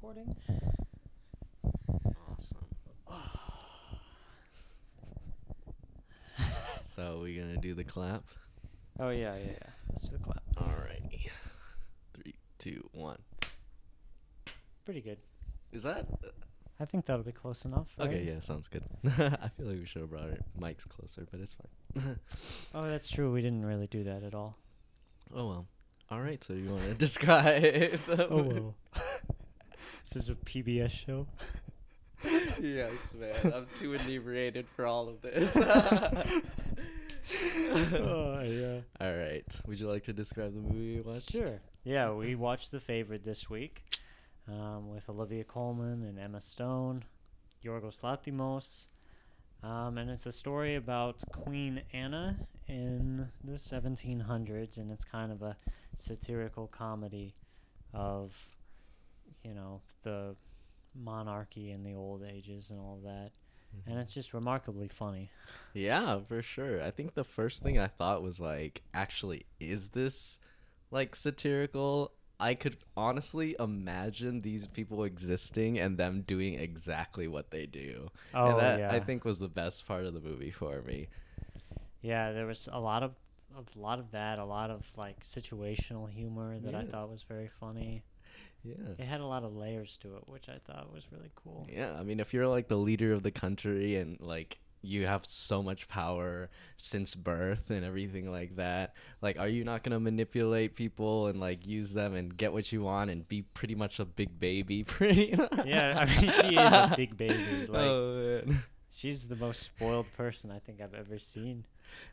recording? Awesome. So we gonna do the clap? Oh, yeah. Let's do the clap. Alrighty. 3, 2, 1. Pretty good. Is that? I think that'll be close enough, right? Okay, yeah, sounds good. I feel like we should have brought our mics closer, but it's fine. Oh, that's true. We didn't really do that at all. Oh well. Alright, so you want to describe the Oh, well. Is this a PBS show? Yes, man. I'm too inebriated for all of this. Oh, yeah. Alright. Would you like to describe the movie you watched? Sure. Yeah, we watched The Favorite this week with Olivia Coleman and Emma Stone, Yorgos Lanthimos. And it's a story about Queen Anna in the 1700s, and it's kind of a satirical comedy of, the monarchy in the old ages and all that. Mm-hmm. And it's just remarkably funny. Yeah, for sure. I think the first thing I thought was like, actually, is this like satirical? I could honestly imagine these people existing and them doing exactly what they do. Oh, And that yeah. I think was the best part of the movie for me. Yeah, there was a lot of that, a lot of like situational humor that I Yeah. thought was very funny. Yeah. It had a lot of layers to it, which I thought was really cool. Yeah, I mean, if you're like the leader of the country and like you have so much power since birth and everything like that, like, are you not going to manipulate people and like use them and get what you want and be pretty much a big baby pretty much? Yeah, I mean, she is a big baby. Like, Oh, man. she's the most spoiled person I think I've ever seen.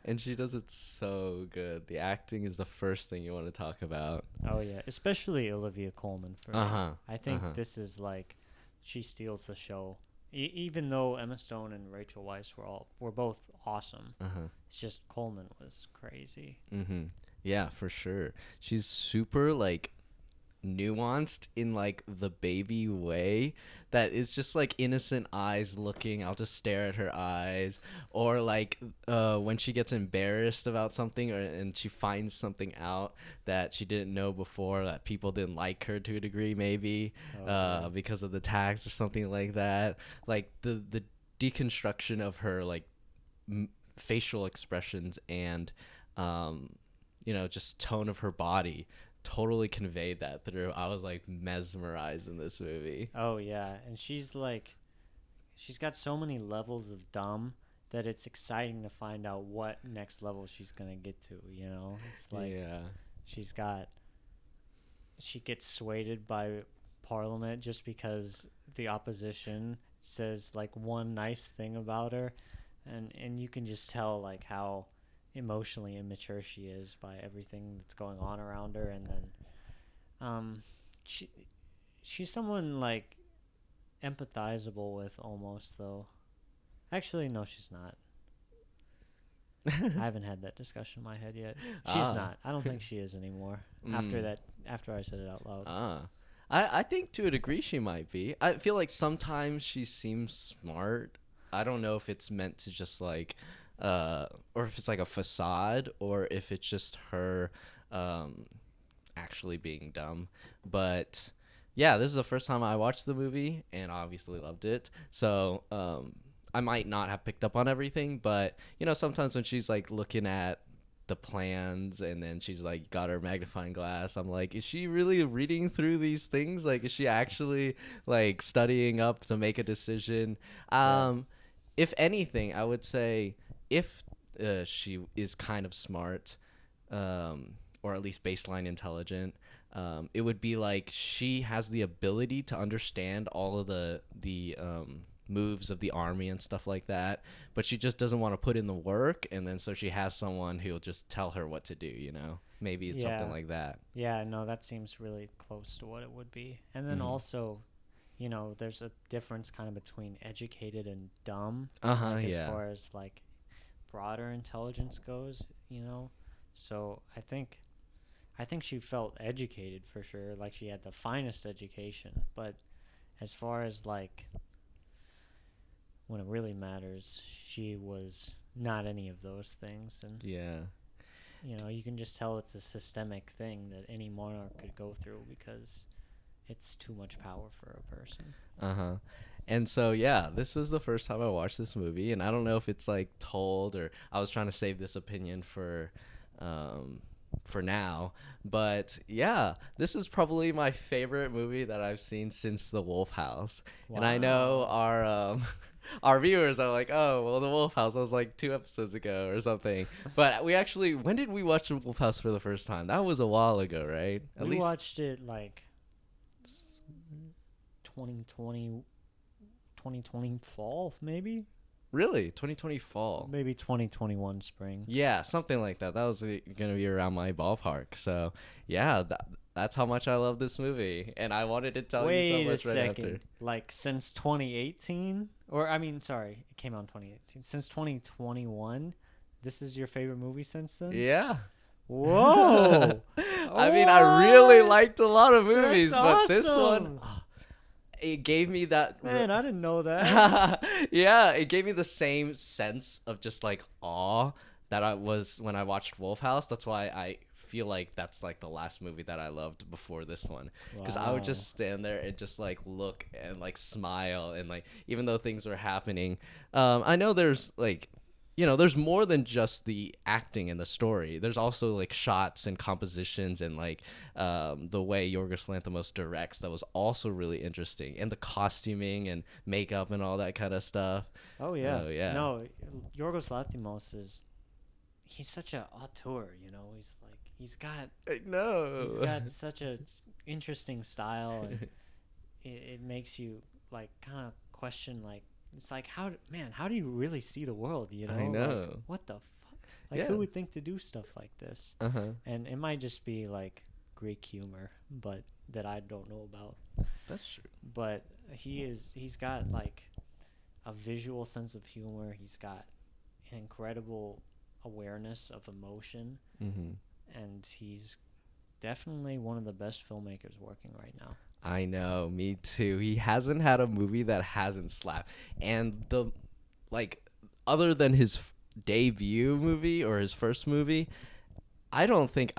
And she does it so good. The acting is the first thing you want to talk about. Oh, yeah, especially Olivia Coleman for me. Uh-huh. I think Uh-huh. this is like, she steals the show. Even though Emma Stone and Rachel Weisz were both awesome, Uh-huh. it's just Coleman was crazy. Mm-hmm. Yeah, for sure. She's super like nuanced in like the baby way that is just like innocent eyes looking. I'll just stare at her eyes, or like when she gets embarrassed about something, and she finds something out that she didn't know before, that people didn't like her to a degree, maybe Yeah. because of the tags or something like that. Like the deconstruction of her like facial expressions and just tone of her body totally conveyed that through. I was like mesmerized in this movie. Oh, yeah, and she's got so many levels of dumb that it's exciting to find out what next level she's gonna get to. It's like Yeah. she gets swayed by Parliament just because the opposition says like one nice thing about her, and you can just tell like how emotionally immature she is by everything that's going on around her. And then she's someone like empathizable with almost, though. Actually, no, she's not. I haven't had that discussion in my head yet. She's not. I don't think she is anymore. After I said it out loud. I think to a degree she might be. I feel like sometimes she seems smart. I don't know if it's meant to just like or if it's like a facade, or if it's just her actually being dumb. But yeah, this is the first time I watched the movie and obviously loved it. So I might not have picked up on everything, but sometimes when she's like looking at the plans and then she's like got her magnifying glass, I'm like, is she really reading through these things? Like, is she actually like studying up to make a decision? If anything, I would say if she is kind of smart, or at least baseline intelligent, it would be like she has the ability to understand all of the moves of the army and stuff like that, but she just doesn't want to put in the work, and then so she has someone who'll just tell her what to do. Maybe it's something like that. Yeah, no, that seems really close to what it would be. And then also, there's a difference kind of between educated and dumb. As far as like broader intelligence goes. So I think she felt educated for sure, like she had the finest education. But as far as like when it really matters, she was not any of those things. And Yeah. you can just tell it's a systemic thing that any monarch could go through, because it's too much power for a person. And so yeah, this was the first time I watched this movie, and I don't know if it's like told or I was trying to save this opinion for now, but yeah, this is probably my favorite movie that I've seen since The Wolf House. Wow. And I know our viewers are like, oh well, The Wolf House was like 2 episodes ago or something, but when did we watch The Wolf House for the first time? That was a while ago, right? We watched it like 2020 fall, maybe. Really? 2020 fall? Maybe 2021 spring. Yeah, something like that. That was going to be around my ballpark. So, yeah, that's how much I love this movie. And I wanted to tell you so much right after. Like, since 2018? Sorry, it came out in 2018. Since 2021, this is your favorite movie since then? Yeah. Whoa! I mean, I really liked a lot of movies, That's but awesome. This one... It gave me that... Man, I didn't know that. Yeah, it gave me the same sense of just, like, awe that I was when I watched Wolf House. That's why I feel like that's, like, the last movie that I loved before this one. Because I would just stand there and just, like, look and, like, smile. And, like, even though things were happening, I know there's, like... there's more than just the acting and the story. There's also like shots and compositions and like the way Yorgos Lanthimos directs that was also really interesting, and the costuming and makeup and all that kind of stuff. Oh yeah. No, Yorgos Lanthimos he's such an auteur. He's got such a interesting style, and it makes you like kind of question like. It's like, how do you really see the world, I know. Like, what the fuck? Like, who would think to do stuff like this? And it might just be, like, Greek humor, but that I don't know about. That's true. But he's got, like, a visual sense of humor. He's got an incredible awareness of emotion. And he's definitely one of the best filmmakers working right now. I know, me too. He hasn't had a movie that hasn't slapped. And other than his debut movie or his first movie, I don't think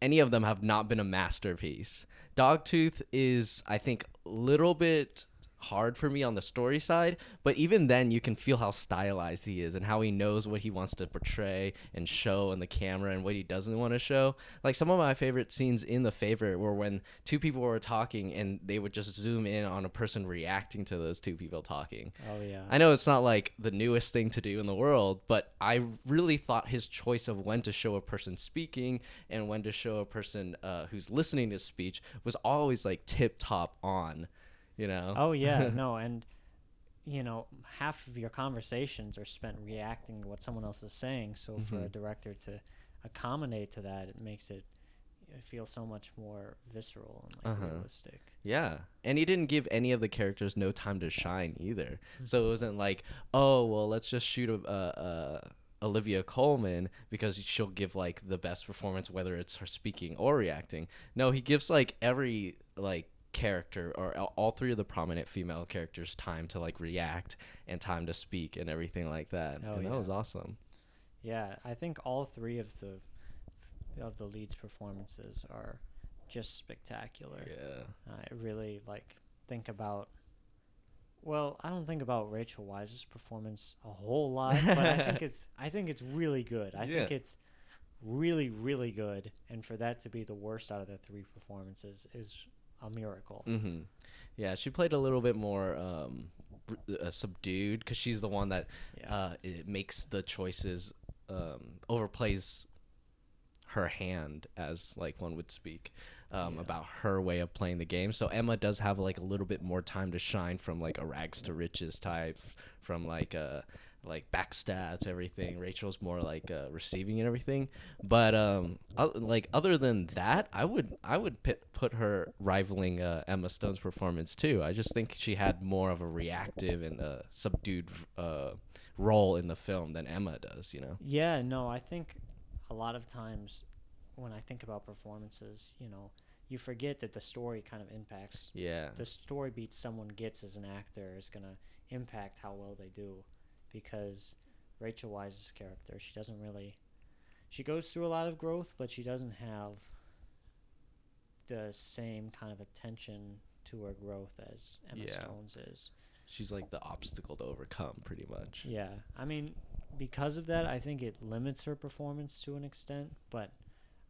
any of them have not been a masterpiece. Dogtooth is, I think, a little bit hard for me on the story side, but even then you can feel how stylized he is and how he knows what he wants to portray and show on the camera and what he doesn't want to show. Like, some of my favorite scenes in The Favorite were when two people were talking and they would just zoom in on a person reacting to those two people talking. Oh yeah. I know it's not like the newest thing to do in the world, but I really thought his choice of when to show a person speaking and when to show a person who's listening to speech was always like tip top on. Oh yeah. No, and half of your conversations are spent reacting to what someone else is saying, so for a director to accommodate to that, it makes it feel so much more visceral and realistic. Yeah, and he didn't give any of the characters no time to shine either. So it wasn't like, oh well, let's just shoot Olivia Coleman because she'll give like the best performance whether it's her speaking or reacting. No, he gives like every like character or all three of the prominent female characters time to like react and time to speak and everything like that. That was awesome. Yeah, I think all three of the leads' performances are just spectacular. Yeah. I really think about. Well, I don't think about Rachel Weisz's performance a whole lot, but I think it's really good. I think it's really, really good, and for that to be the worst out of the three performances is a miracle. Yeah, she played a little bit more subdued because she's the one that it makes the choices, overplays her hand, as like one would speak, about her way of playing the game. So Emma does have like a little bit more time to shine from like a rags to riches type, from like backstats, everything. Rachel's more like receiving and everything. But like other than that, I would put her rivaling Emma Stone's performance too. I just think she had more of a reactive and subdued role in the film than Emma does. Yeah, no, I think a lot of times when I think about performances, you forget that the story kind of impacts. Yeah. The story beats someone gets as an actor is gonna impact how well they do. Because Rachel Weisz's character, she goes through a lot of growth, but she doesn't have the same kind of attention to her growth as Emma Stone's is. She's like the obstacle to overcome, pretty much. Yeah. I mean, because of that, I think it limits her performance to an extent, but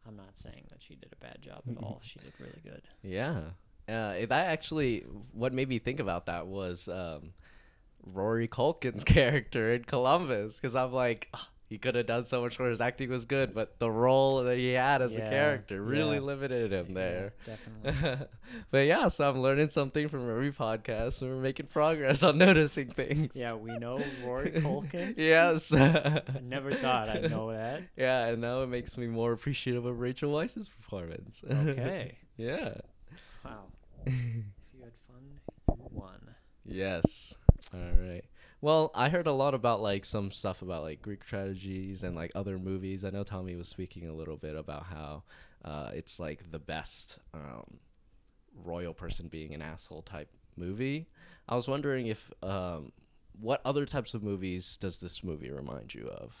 I'm not saying that she did a bad job at all. She did really good. Yeah. That actually, what made me think about that was Rory Culkin's character in Columbus, because I'm like, he could have done so much more. His acting was good, but the role that he had as a character really limited him there. Definitely. But yeah, so I'm learning something from every podcast, and we're making progress on noticing things. Yeah, we know Rory Culkin. Yes. I never thought I'd know that. Yeah, and now it makes me more appreciative of Rachel Weisz's performance. Okay. Yeah. Wow. If you had fun, you won. Yes. All right. Well, I heard a lot about like some stuff about like Greek tragedies and like other movies. I know Tommy was speaking a little bit about how it's like the best royal person being an asshole type movie. I was wondering if what other types of movies does this movie remind you of?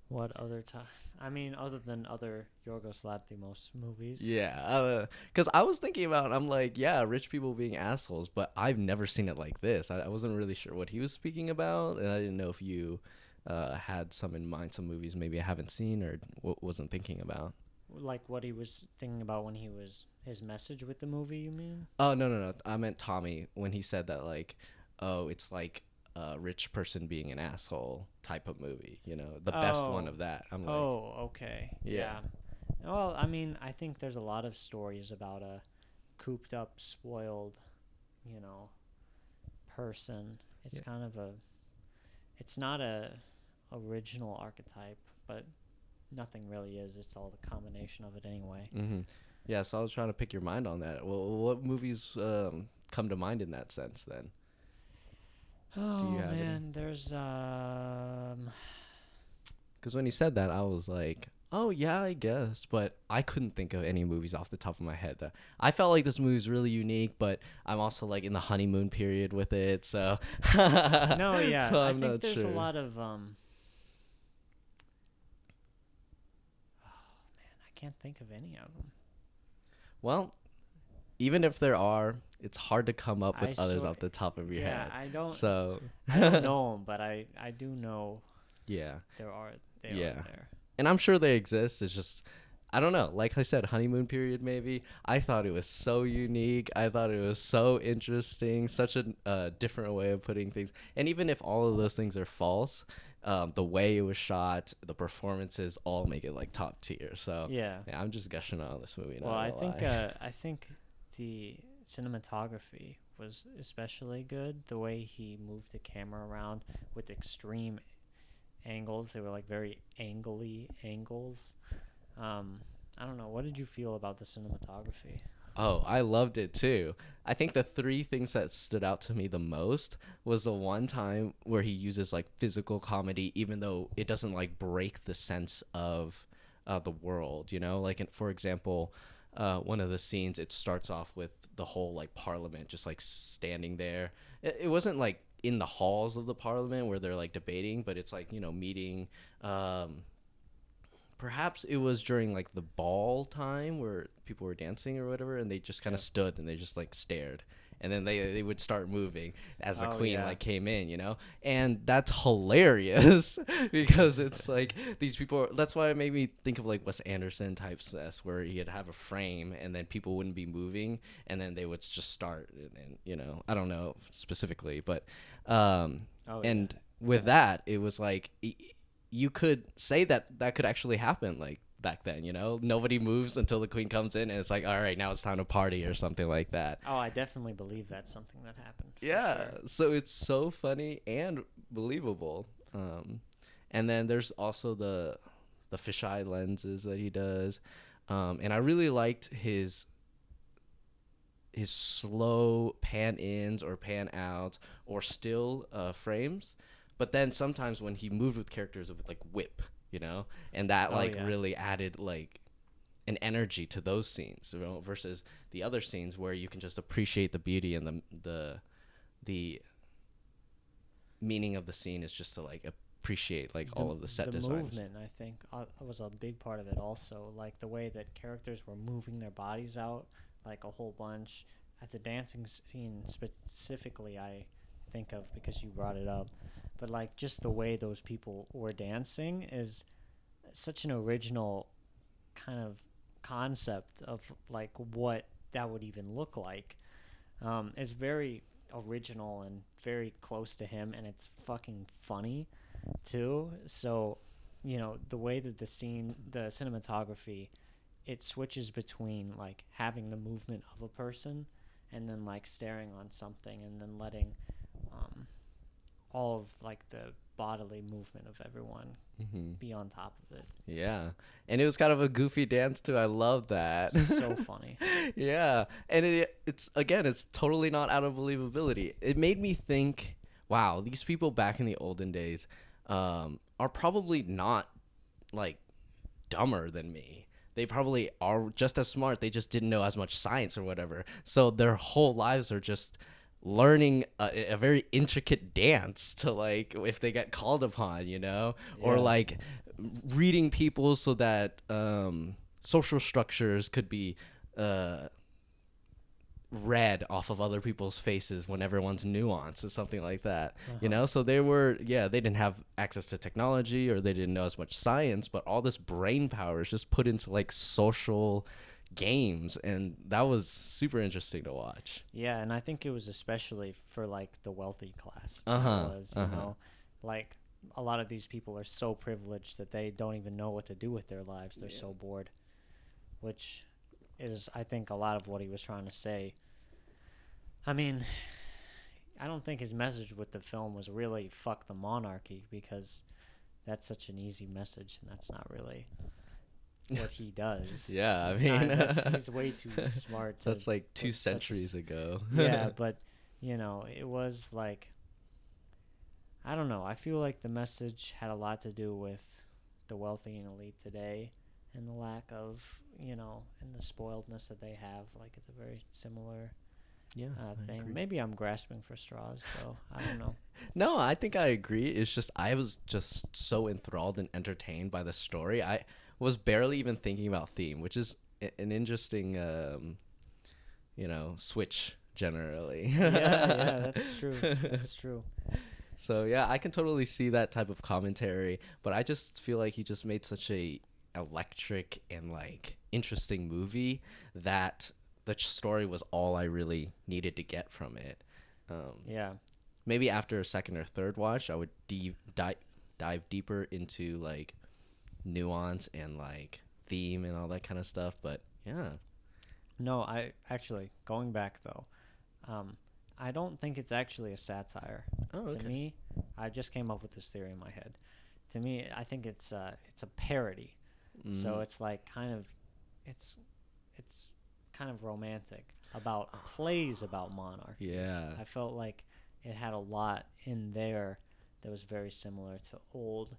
What other time? I mean, other than other Yorgos Lanthimos movies. Yeah, because I was thinking about, I'm like, yeah, rich people being assholes, but I've never seen it like this. I wasn't really sure what he was speaking about, and I didn't know if you had some in mind, some movies maybe I haven't seen or wasn't thinking about. Like what he was thinking about when he was, his message with the movie, you mean? Oh, no. I meant Tommy when he said that, like, oh, it's like a rich person being an asshole type of movie, you know, the best one of that. I'm like, oh, okay. Yeah. Well, I mean, I think there's a lot of stories about a cooped up, spoiled, you know, person. It's kind of it's not a original archetype, but nothing really is. It's all the combination of it anyway. Mm-hmm. Yeah, so I was trying to pick your mind on that. Well, what movies come to mind in that sense then? Oh, man, there's because when he said that, I was like, oh yeah, I guess, but I couldn't think of any movies off the top of my head. I felt like this movie is really unique, but I'm also like in the honeymoon period with it, so no, yeah, so I think there's a lot of oh man, I can't think of any of them. Well, even if there are, it's hard to come up with others off the top of your head. I don't. So I don't know them, but I do know. Yeah. They are there. And I'm sure they exist. It's just, I don't know. Like I said, honeymoon period maybe. I thought it was so unique. I thought it was so interesting. Such a different way of putting things. And even if all of those things are false, the way it was shot, the performances all make it like top tier. So yeah, I'm just gushing on this movie. Well, I think the cinematography was especially good. The way he moved the camera around with extreme angles. They were like very angly angles. I don't know. What did you feel about the cinematography? Oh, I loved it too. I think the three things that stood out to me the most was the one time where he uses like physical comedy, even though it doesn't like break the sense of the world, you know? Like, for example, one of the scenes, it starts off with the whole like parliament just like standing there. It wasn't like in the halls of the parliament where they're like debating, but it's like, you know, meeting. Perhaps it was during like the ball time where people were dancing or whatever, and they just kind of stood and they just like stared, and then they would start moving as the queen like came in, you know. And that's hilarious because it's like these people. That's why it made me think of like Wes Anderson type stuff where he'd have a frame and then people wouldn't be moving, and then they would just start, and you know, I don't know specifically, but with that it was like you could say that could actually happen like back then, you know. Nobody moves until the queen comes in and it's like, all right, now it's time to party or something like that. Oh, I definitely believe that's something that happened. Yeah, sure. So it's so funny and believable. And then there's also the fisheye lenses that he does, and I really liked his slow pan ins or pan outs or still frames. But then sometimes when he moved with characters, it would like whip, you know, and that really added like an energy to those scenes, you know, versus the other scenes where you can just appreciate the beauty and the meaning of the scene is just to like appreciate like all of the set designs. The movement, I think, was a big part of it also. Like the way that characters were moving their bodies out, like a whole bunch. At the dancing scene specifically, I think of because you brought it up. But like just the way those people were dancing is such an original kind of concept of like what that would even look like. It's very original and very close to him, and it's fucking funny too. So, you know, the way that the cinematography, it switches between like having the movement of a person and then like staring on something and then letting all of like the bodily movement of everyone be on top of it. Yeah. And it was kind of a goofy dance too. I love that. So funny. Yeah. And it's totally not out of believability. It made me think, wow, these people back in the olden days are probably not like dumber than me. They probably are just as smart. They just didn't know as much science or whatever. So their whole lives are just learning a very intricate dance to like if they get called upon, you know, or like reading people so that social structures could be read off of other people's faces when everyone's nuanced or something like that, you know. So they didn't have access to technology or they didn't know as much science, but all this brain power is just put into like social games, and that was super interesting to watch. Yeah, and I think it was especially for like the wealthy class. You know, like a lot of these people are so privileged that they don't even know what to do with their lives. They're so bored, which is, I think, a lot of what he was trying to say. I mean, I don't think his message with the film was really fuck the monarchy, because that's such an easy message, and that's not really what he does. Yeah, I mean, he's way too smart. That's like 2 centuries ago. Yeah, but, you know, it was like, I don't know. I feel like the message had a lot to do with the wealthy and elite today and the lack of, you know, and the spoiledness that they have. Like, it's a very similar thing. Maybe I'm grasping for straws, though. I don't know. No, I think I agree. It's just I was just so enthralled and entertained by the story. I was barely even thinking about theme, which is an interesting, you know, switch generally. Yeah, that's true. That's true. So yeah, I can totally see that type of commentary, but I just feel like he just made such a electric and like interesting movie that the story was all I really needed to get from it. Yeah. Maybe after a second or third watch, I would dive deeper into like nuance and like theme and all that kind of stuff. But yeah. No, I actually, going back though, I don't think it's actually a satire. Oh, okay. To me, I just came up with this theory in my head. To me, I think it's a parody. So it's like it's kind of romantic about plays about monarchies. Yeah. I felt like it had a lot in there that was very similar to old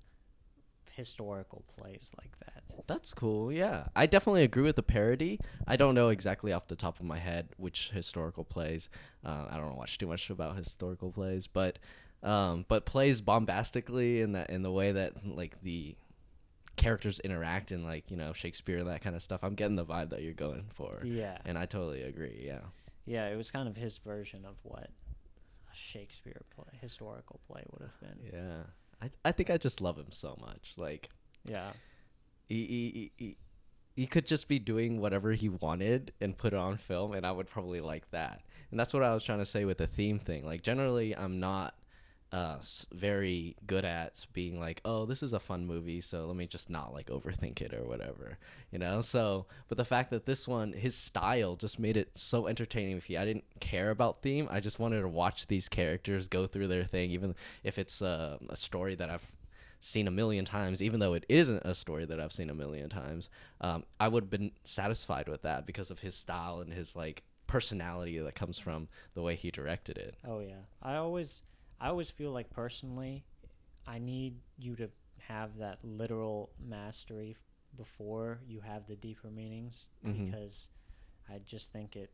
historical plays like that. That's cool. Yeah, I definitely agree with the parody. I don't know exactly off the top of my head which historical plays. I don't watch too much about historical plays, but plays bombastically in the way that like the characters interact in like, you know, Shakespeare and that kind of stuff. I'm getting the vibe that you're going for. Yeah. And I totally agree. Yeah. Yeah, it was kind of his version of what a Shakespeare play, historical play would have been. Yeah. I think I just love him so much. Like, yeah, he could just be doing whatever he wanted and put it on film, and I would probably like that. And that's what I was trying to say with the theme thing. Like, generally, I'm not very good at being like, oh, this is a fun movie, so let me just not like overthink it or whatever, you know. So, but the fact that this one, his style just made it so entertaining. I didn't care about theme, I just wanted to watch these characters go through their thing, even if it's a story that I've seen a million times. Even though it isn't a story that I've seen a million times, I would have been satisfied with that because of his style and his like personality that comes from the way he directed it. Oh yeah, I always feel like personally, I need you to have that literal mastery before you have the deeper meanings, because I just think it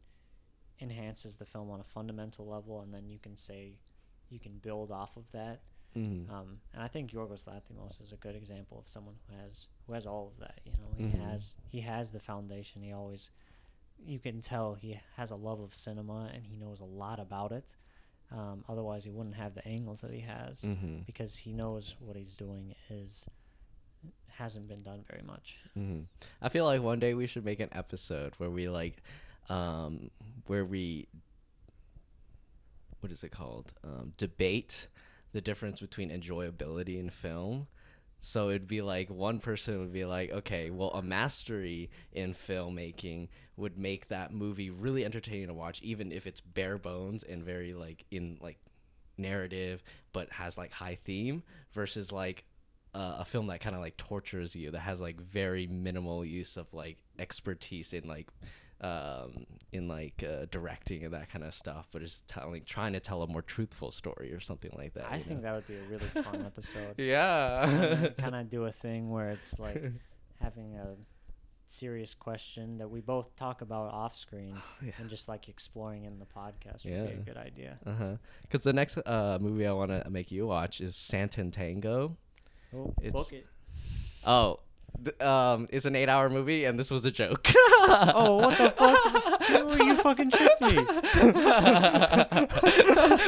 enhances the film on a fundamental level, and then you can build off of that. Mm-hmm. And I think Yorgos Lanthimos is a good example of someone who has all of that. You know, he has the foundation. You can tell he has a love of cinema and he knows a lot about it. Otherwise, he wouldn't have the angles that he has, because he knows what he's doing hasn't been done very much. I feel like one day we should make an episode where we what is it called? Debate the difference between enjoyability in film. So it'd be like one person would be like, okay, well, a mastery in filmmaking would make that movie really entertaining to watch, even if it's bare bones and very narrative, but has like high theme, versus like a film that kind of like tortures you, that has like very minimal use of like expertise in directing and that kind of stuff, but is trying to tell a more truthful story or something like that. I think that would be a really fun episode. Yeah. Kind of do a thing where it's like having a serious question that we both talk about off screen, and just like exploring in the podcast would be a good idea. Because the next movie I want to make you watch is Santan Tango. Book it. Oh, it's an 8-hour movie, and this was a joke. Oh, what the fuck? You fucking tricked me.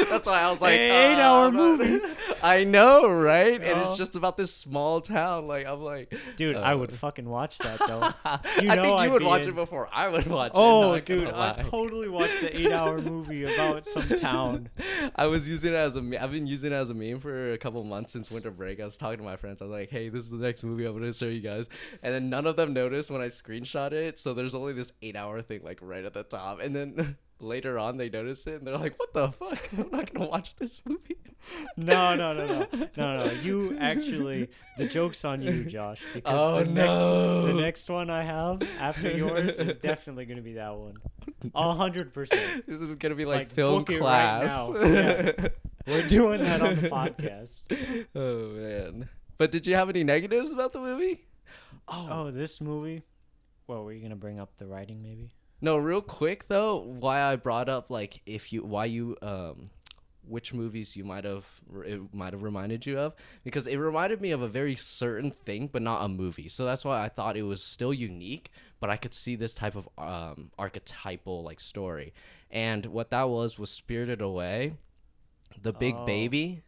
That's why I was like, 8-hour movie. I know, right? And it's just about this small town. Like, I'm like, dude, I would fucking watch that though. I think you would watch it before I would watch it. Oh, dude, I'd totally watch the 8-hour movie about some town. I've been using it as a meme for a couple months since winter break. I was talking to my friends. I was like, hey, this is the next movie I'm gonna show you guys. And then none of them noticed when I screenshot it, so there's only this 8-hour thing like right at the top, and then later on they notice it and they're like, what the fuck? I'm not gonna watch this movie. No. You actually, the joke's on you, Josh, because the next one I have after yours is definitely gonna be that one. 100%. This is gonna be like film class. Right now. Yeah. We're doing that on the podcast. Oh man. But did you have any negatives about the movie? Oh, this movie? Well, were you going to bring up the writing maybe? No, real quick though, why I brought up like which movies it might have reminded you of, because it reminded me of a very certain thing but not a movie. So that's why I thought it was still unique, but I could see this type of archetypal like story. And what that was Spirited Away, The Big Baby.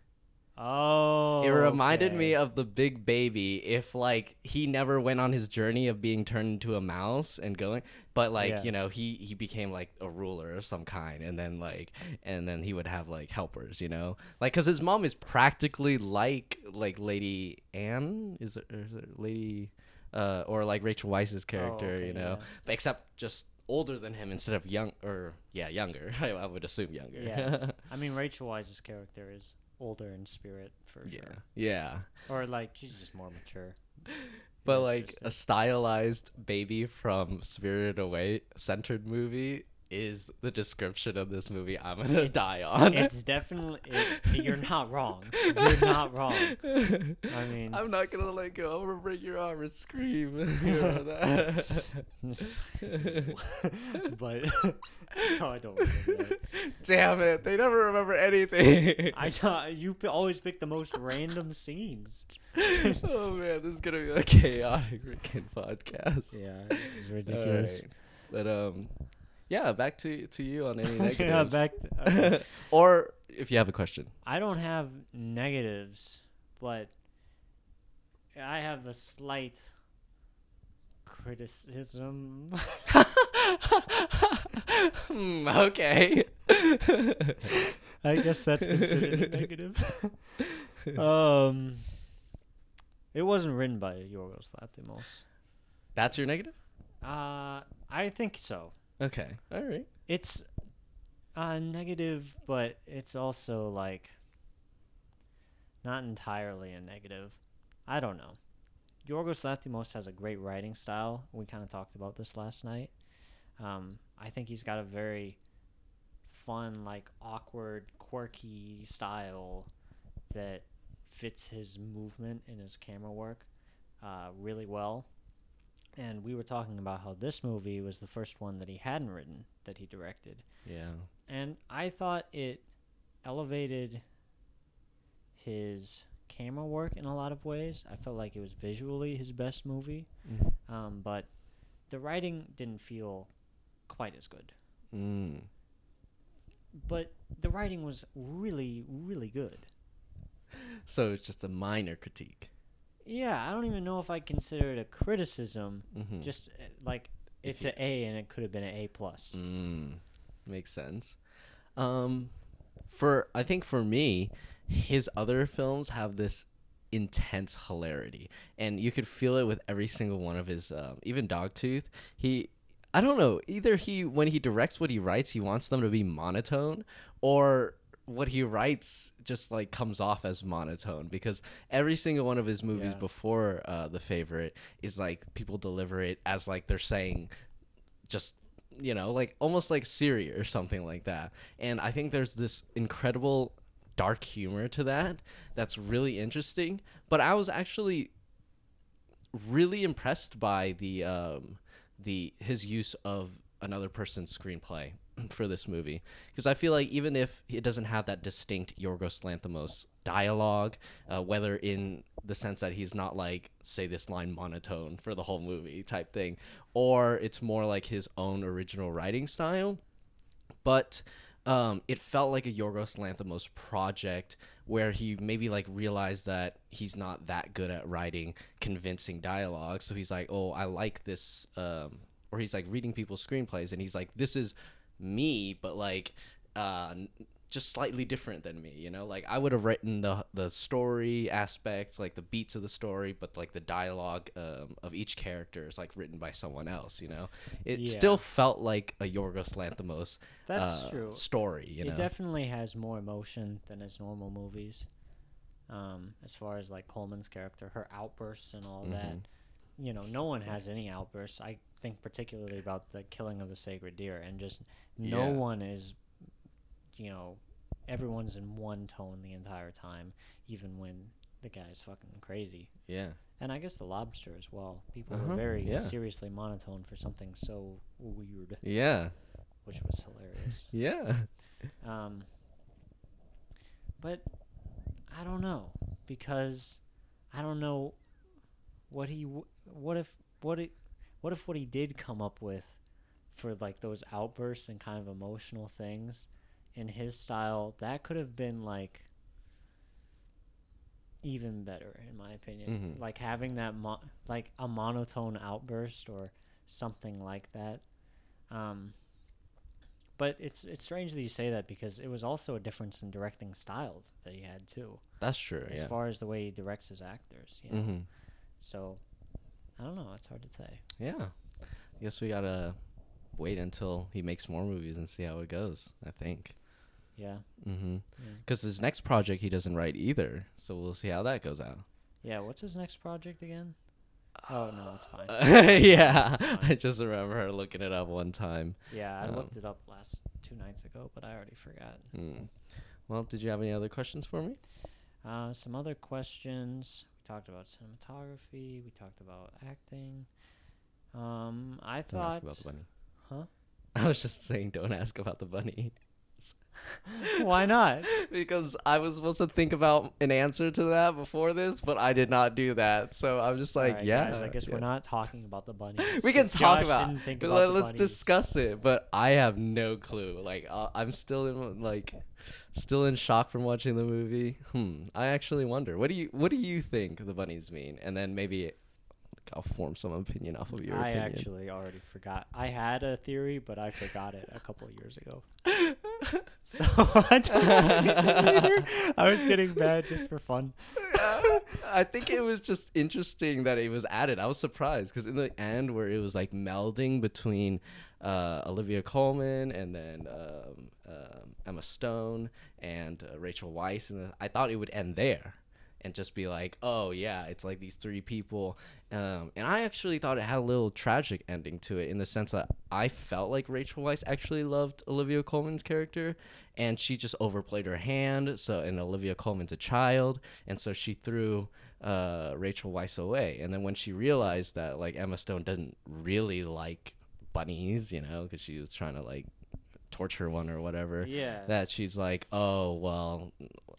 Oh, it reminded me of The Big Baby if like he never went on his journey of being turned into a mouse and going, but like you know, he became like a ruler of some kind, and then he would have like helpers, you know, like because his mom is practically like Lady Anne, is it Lady or like Rachel Weisz's character, you know, but except just older than him instead of younger. I would assume younger. Yeah. I mean, Rachel Weisz's character is older in spirit for sure. Yeah. Or like she's just more mature. But like a stylized baby from Spirited Away centered movie is the description of this movie I'm gonna die on. It's definitely you're not wrong. You're not wrong. I mean, I'm not gonna let go. I'm gonna break your arm and scream. But no, I don't remember that. Damn it! They never remember anything. I thought you always pick the most random scenes. Oh man, this is gonna be a chaotic freaking podcast. Yeah, this is ridiculous. Right. But yeah, back to you on any negatives. Yeah, back to, okay. Or if you have a question. I don't have negatives, but I have a slight criticism. Okay. I guess that's considered a negative. It wasn't written by Yorgos Lanthimos. That's your negative? I think so. Okay. All right. It's negative, but it's also like not entirely a negative. I don't know. Yorgos Lanthimos has a great writing style. We kind of talked about this last night. I think he's got a very fun, like awkward, quirky style that fits his movement and his camera work really well. And we were talking about how this movie was the first one that he hadn't written, that he directed. Yeah. And I thought it elevated his camera work in a lot of ways. I felt like it was visually his best movie, but the writing didn't feel quite as good. But the writing was really, really good. So it's just a minor critique. Yeah, I don't even know if I consider it a criticism. Just like it's an A and it could have been an A+. Makes sense. I think for me, his other films have this intense hilarity, and you could feel it with every single one of his, even Dogtooth. I don't know, either when he directs what he writes, he wants them to be monotone, or what he writes just like comes off as monotone, because every single one of his movies before The Favorite is like people deliver it as like they're saying just, like almost like Siri or something like that. And I think there's this incredible dark humor to that's really interesting. But I was actually really impressed by his use of another person's screenplay for this movie, because I feel like even if it doesn't have that distinct Yorgos Lanthimos dialogue, whether in the sense that he's not like say this line monotone for the whole movie type thing, or it's more like his own original writing style, but it felt like a Yorgos Lanthimos project where he maybe like realized that he's not that good at writing convincing dialogue, so he's like, oh, I like this, or he's like reading people's screenplays and he's like, this is me, but like just slightly different than me, like I would have written the story aspects, like the beats of the story, but like the dialogue of each character is like written by someone else. It still felt like a Yorgos Lanthimos true story. It definitely has more emotion than his normal movies, as far as like Coleman's character, her outbursts and all that. No one has any outbursts. I think particularly about the killing of the sacred deer, and just no one is, everyone's in one tone the entire time, even when the guy's fucking crazy. Yeah. And I guess the Lobster as well. People were very seriously monotone for something so weird. Yeah. Which was hilarious. Yeah. But I don't know, because I don't know what if what he did come up with for like those outbursts and kind of emotional things in his style, that could have been like even better in my opinion. Like having that like a monotone outburst or something like that. But it's strange that you say that, because it was also a difference in directing style that he had too. That's true. As far as the way he directs his actors, So I don't know. It's hard to say. Yeah. I guess we gotta wait until he makes more movies and see how it goes, I think. Yeah. Because his next project he doesn't write either, so we'll see how that goes out. Yeah. What's his next project again? Oh, no, it's fine. Yeah. It's fine. I just remember looking it up one time. Yeah, I looked it up 2 nights ago, but I already forgot. Well, did you have any other questions for me? Some other questions. We talked about cinematography. We talked about acting. I thought... Don't ask about the bunny. Huh? I was just saying don't ask about the bunny. Why not? Because I was supposed to think about an answer to that before this, but I did not do that. So I'm just like, guys, I guess we're not talking about the bunny. We can talk about it. Let's discuss it, but I have no clue. Like, I'm still in shock from watching the movie. I actually wonder. What do you think the bunnies mean? And then maybe I'll form some opinion off of your opinion. I actually already forgot. I had a theory, but I forgot it a couple of years ago. So I don't either. I was getting mad just for fun. I think it was just interesting that it was added. I was surprised, because in the end where it was like melding between Olivia Coleman and then Emma Stone and Rachel Weisz, and I thought it would end there and just be like, oh yeah, it's like these three people, and I actually thought it had a little tragic ending to it, in the sense that I felt like Rachel Weisz actually loved Olivia Coleman's character, and she just overplayed her hand. And Olivia Coleman's a child, and so she threw Rachel Weisz away. And then when she realized that like Emma Stone doesn't really like bunnies, because she was trying to like torture one or whatever, that she's like, oh well,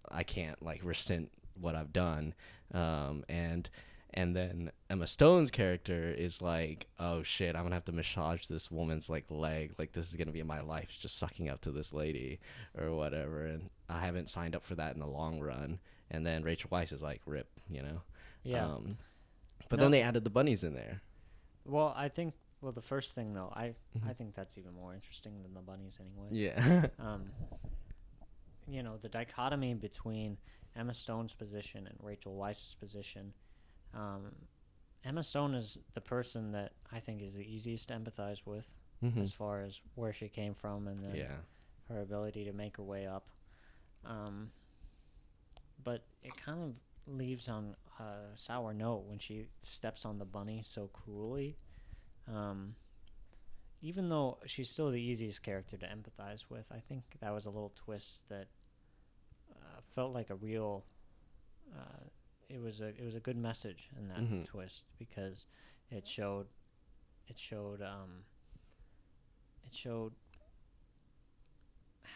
I can't like rescind what I've done. And then Emma Stone's character is like, oh shit, I'm gonna have to massage this woman's like leg, like this is gonna be my life, just sucking up to this lady or whatever, and I haven't signed up for that in the long run. And then Rachel Weisz is like, rip, you know. Yeah. But then they added the bunnies in there. Well, I think the first thing though, I think that's even more interesting than the bunnies anyway. Yeah. You know, the dichotomy between Emma Stone's position and Rachel Weisz's position. Emma Stone is the person that I think is the easiest to empathize with, as far as where she came from and then her ability to make her way up. But it kind of leaves on a sour note when she steps on the bunny so cruelly. Even though she's still the easiest character to empathize with, I think that was a little twist that felt like a real... It was a good message in that twist, because it showed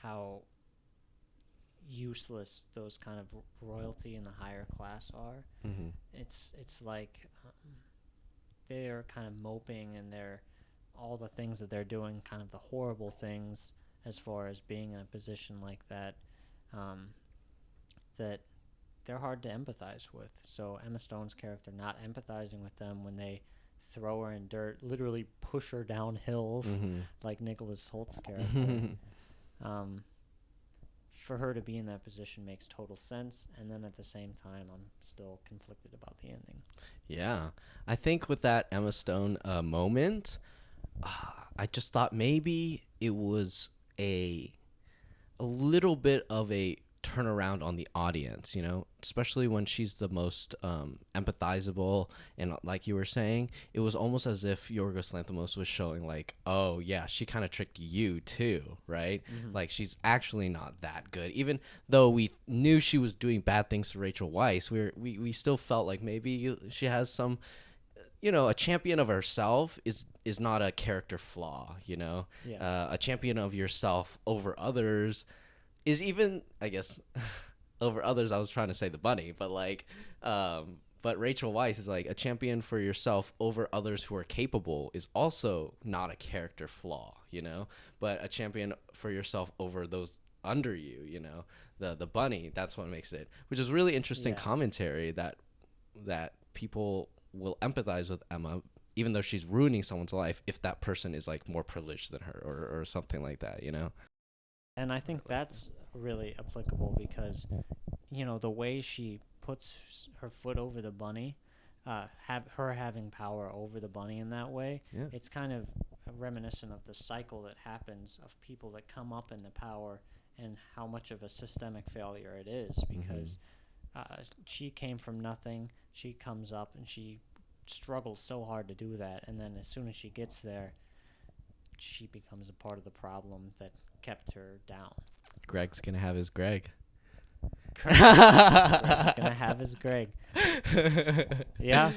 how useless those kind of royalty in the higher class are. It's like they're kind of moping, and they're all the things that they're doing, kind of the horrible things as far as being in a position like that, that they're hard to empathize with. So Emma Stone's character not empathizing with them when they throw her in dirt, literally push her down hills, like Nicholas Holt's character. For her to be in that position makes total sense, and then at the same time, I'm still conflicted about the ending. Yeah, I think with that Emma Stone moment, I just thought maybe it was a little bit of a turnaround on the audience, you know, especially when she's the most empathizable, and like you were saying, it was almost as if Yorgos Lanthimos was showing like, oh yeah, she kind of tricked you too, right? Like she's actually not that good, even though we knew she was doing bad things to Rachel Weisz. We still felt like maybe she has some, you know, a champion of herself is not a character flaw, you know. A champion of yourself over others is even, I guess, over others, I was trying to say the bunny, but like, but Rachel Weisz is like, a champion for yourself over others who are capable is also not a character flaw, you know, but a champion for yourself over those under you, you know, the bunny, that's what makes it, which is really interesting commentary that people will empathize with Emma, even though she's ruining someone's life, if that person is like more privileged than her or something like that, you know. And I think that's really applicable because, you know, the way she puts her foot over the bunny, having power over the bunny in that way, it's kind of reminiscent of the cycle that happens of people that come up in the power and how much of a systemic failure it is, because she came from nothing, she comes up and she struggles so hard to do that, and then as soon as she gets there, she becomes a part of the problem that kept her down. Greg's gonna have his Greg. Greg's gonna have his Greg. Yeah.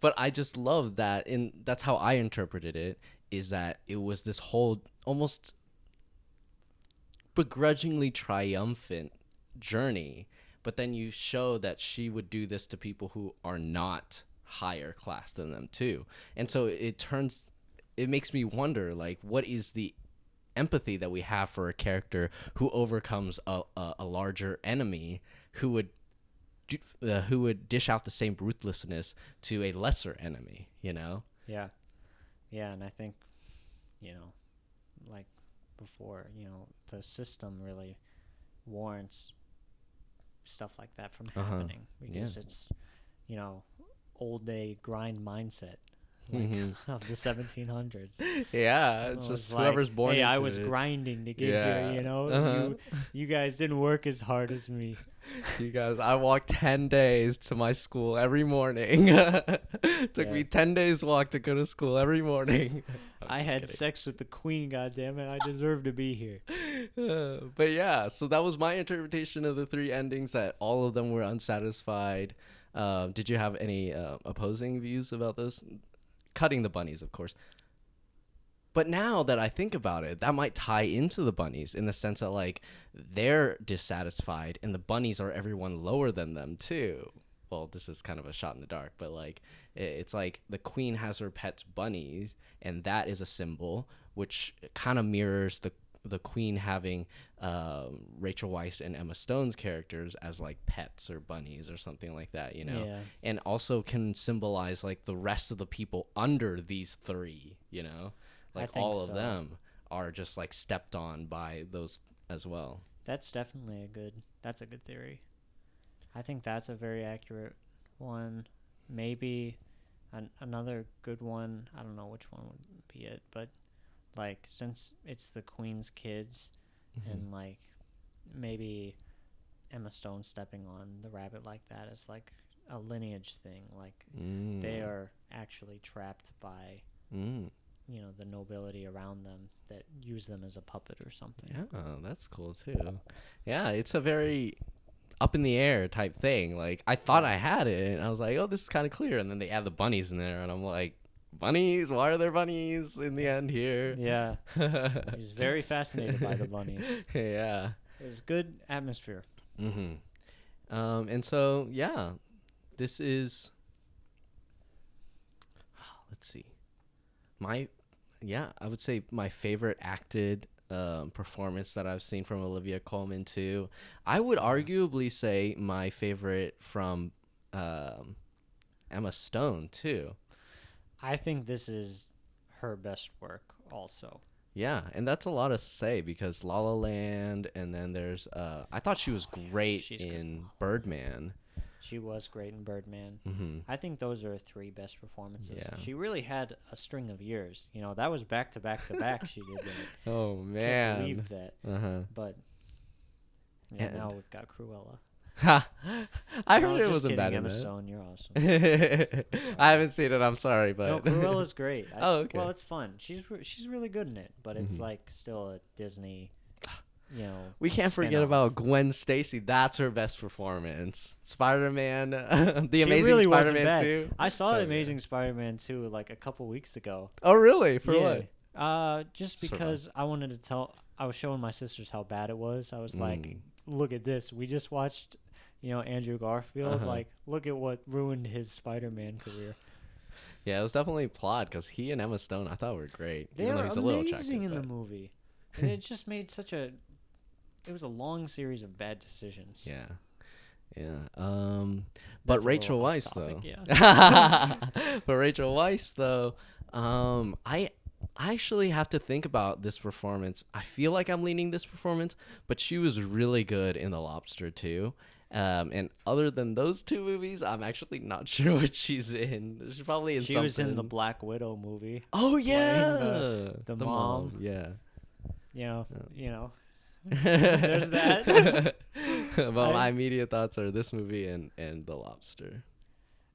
But I just love that, and that's how I interpreted it, is that it was this whole almost begrudgingly triumphant journey, but then you show that she would do this to people who are not higher class than them too, and so it makes me wonder, like, what is the empathy that we have for a character who overcomes a larger enemy, who would dish out the same ruthlessness to a lesser enemy, you know? Yeah, and I think, you know, like before, you know, the system really warrants stuff like that from happening, because it's, you know, old day grind mindset. Like of the 1700s. It's just whoever's like, born. Hey, I was grinding to get here, you know. You guys didn't work as hard as me. You guys, I walked 10 days to my school every morning. Took me 10 days walk to go to school every morning. I had sex with the queen, goddammit. I deserve to be here. But yeah, so that was my interpretation of the three endings, that all of them were unsatisfied. Did you have any opposing views about those? Cutting the bunnies, of course. But now that I think about it, that might tie into the bunnies in the sense that, like, they're dissatisfied and the bunnies are everyone lower than them too. Well, this is kind of a shot in the dark, but like it's like the queen has her pets bunnies, and that is a symbol which kind of mirrors the queen having Rachel Weisz and Emma Stone's characters as like pets or bunnies or something like that, you know. Yeah. And also can symbolize like the rest of the people under these three, you know. Like all of them are just like stepped on by those as well. That's definitely that's a good theory. I think that's a very accurate one. Maybe another good one, I don't know which one would be it, but like since it's the queen's kids and like maybe Emma Stone stepping on the rabbit like that is like a lineage thing. Like they are actually trapped by you know, the nobility around them that use them as a puppet or something. Yeah, that's cool too. Yeah, it's a very up in the air type thing. Like I thought I had it and I was like, oh, this is kind of clear, and then they add the bunnies in there and I'm like, bunnies? Why are there bunnies in the end here? Yeah. He was very fascinated by the bunnies. Yeah. It was good atmosphere. And so yeah, this is let's see. I would say my favorite acted performance that I've seen from Olivia Coleman too. I would arguably say my favorite from Emma Stone too. I think this is her best work also. Yeah, and that's a lot to say because La La Land, and then there's I thought she was great in Birdman. She was great in Birdman. I think those are three best performances. Yeah. She really had a string of years. You know, that was back to back to back she did that. Oh, man. Can't believe that. But yeah, now we've got Cruella. I heard it wasn't bad. Emma Stone, you're awesome. I haven't seen it. I'm sorry, but no, Cruella's great. Okay. Well, it's fun. She's really good in it, but it's like still a Disney. You know, we can't forget about Gwen Stacy. That's her best performance. Spider-Man, the Amazing really Spider-Man 2. I saw Amazing Spider-Man 2 like a couple weeks ago. Oh, really? For what? Just because I wanted to tell. I was showing my sisters how bad it was. I was like, "Look at this. We just watched, you know, Andrew Garfield. Like, look at what ruined his Spider-Man career." Yeah, it was definitely plot because he and Emma Stone I thought were great. They were amazing in the movie. And it just made such a. It was a long series of bad decisions. Yeah. But Rachel Weisz though. Yeah. But Rachel Weisz though, I actually have to think about this performance. I feel like I'm leaning this performance, but she was really good in The Lobster too. And other than those two movies, I'm actually not sure what she's in. She's probably in something. She was in the Black Widow movie. Oh yeah, the mom. Yeah. You know. There's that. But my immediate thoughts are this movie and The Lobster.